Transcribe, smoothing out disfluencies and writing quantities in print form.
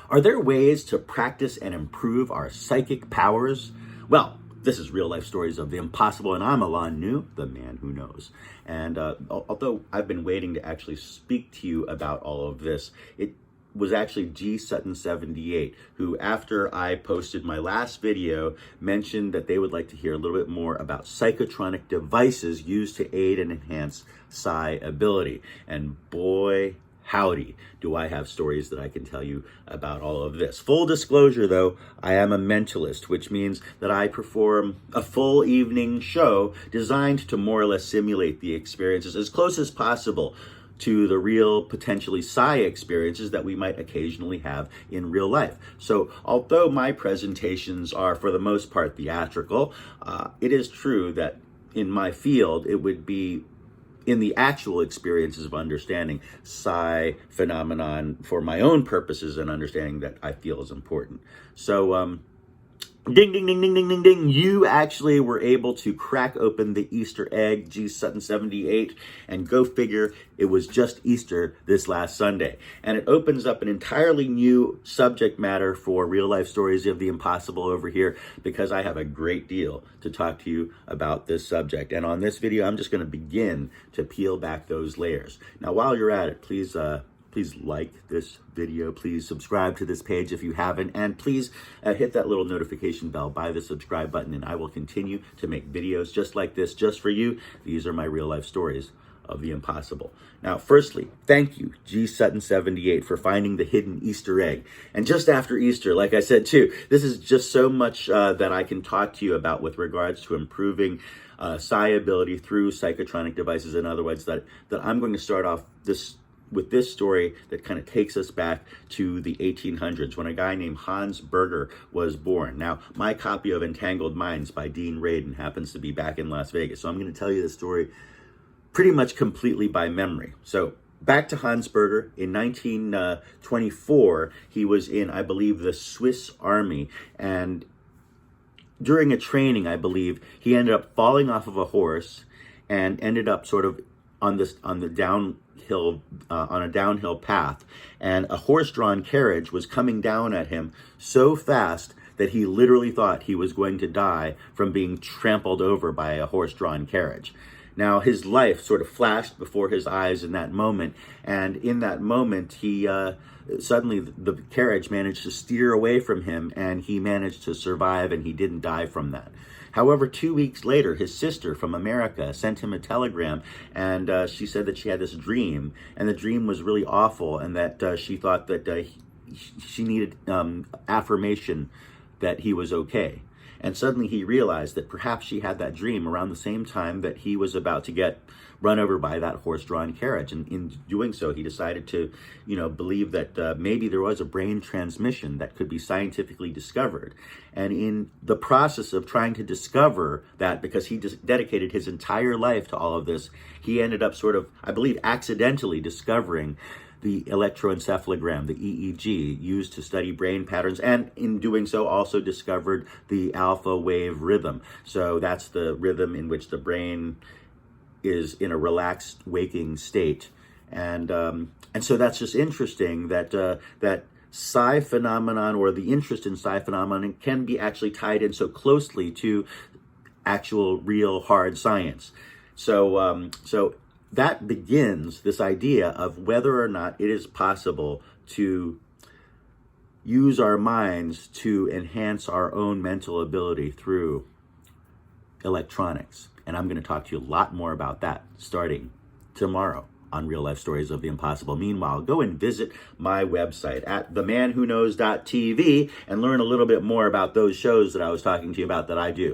Are there ways to practice and improve our psychic powers? Well, this is Real Life Stories of the Impossible, and I'm Alain Nu, the man who knows. And although I've been waiting to actually speak to you about all of this, it was actually G Sutton 78 who, after I posted my last video, mentioned that they would like to hear a little bit more about psychotronic devices used to aid and enhance psi ability. And boy, howdy, do I have stories that I can tell you about all of this. Full disclosure though, I am a mentalist, which means that I perform a full evening show designed to more or less simulate the experiences as close as possible to the real, potentially psi experiences that we might occasionally have in real life. So although my presentations are for the most part theatrical, it is true that in my field it would be in the actual experiences of understanding psi phenomenon for my own purposes and understanding that I feel is important. So, ding, ding, ding, ding, ding, ding, ding. You actually were able to crack open the Easter egg, G Sutton 78, and go figure, it was just Easter this last Sunday. And it opens up an entirely new subject matter for Real Life Stories of the Impossible over here, because I have a great deal to talk to you about this subject. And on this video, I'm just going to begin to peel back those layers. Now, while you're at it, please like this video, please subscribe to this page if you haven't, and please hit that little notification bell by the subscribe button, and I will continue to make videos just like this, just for you. These are my real life stories of the impossible. Now, firstly, thank you, G Sutton 78, for finding the hidden Easter egg. And just after Easter, like I said too, this is just so much that I can talk to you about with regards to improving psi ability through psychotronic devices. In other words, that I'm going to start off with this story that kind of takes us back to the 1800s, when a guy named Hans Berger was born. Now, my copy of Entangled Minds by Dean Radin happens to be back in Las Vegas, so I'm going to tell you the story pretty much completely by memory. So back to Hans Berger. In 1924, he was in, I believe, the Swiss Army, and during a training, I believe, he ended up falling off of a horse and ended up sort of on a downhill path, and a horse-drawn carriage was coming down at him so fast that he literally thought he was going to die from being trampled over by a horse-drawn carriage. Now, his life sort of flashed before his eyes in that moment, and in that moment, he suddenly the carriage managed to steer away from him, and he managed to survive, and he didn't die from that. However, 2 weeks later, his sister from America sent him a telegram, and she said that she had this dream, and the dream was really awful, and that she thought that she needed affirmation that he was okay. And suddenly he realized that perhaps she had that dream around the same time that he was about to get run over by that horse-drawn carriage. And in doing so, he decided to, believe that maybe there was a brain transmission that could be scientifically discovered. And in the process of trying to discover that, because he dedicated his entire life to all of this, he ended up sort of, I believe, accidentally discovering the electroencephalogram, the EEG, used to study brain patterns, and in doing so also discovered the alpha wave rhythm. So that's the rhythm in which the brain is in a relaxed waking state. And so that's just interesting that psi phenomenon, or the interest in psi phenomenon, can be actually tied in so closely to actual real hard science. So that begins this idea of whether or not it is possible to use our minds to enhance our own mental ability through electronics. And I'm going to talk to you a lot more about that starting tomorrow on Real Life Stories of the Impossible. Meanwhile, go and visit my website at themanwhoknows.tv and learn a little bit more about those shows that I was talking to you about that I do.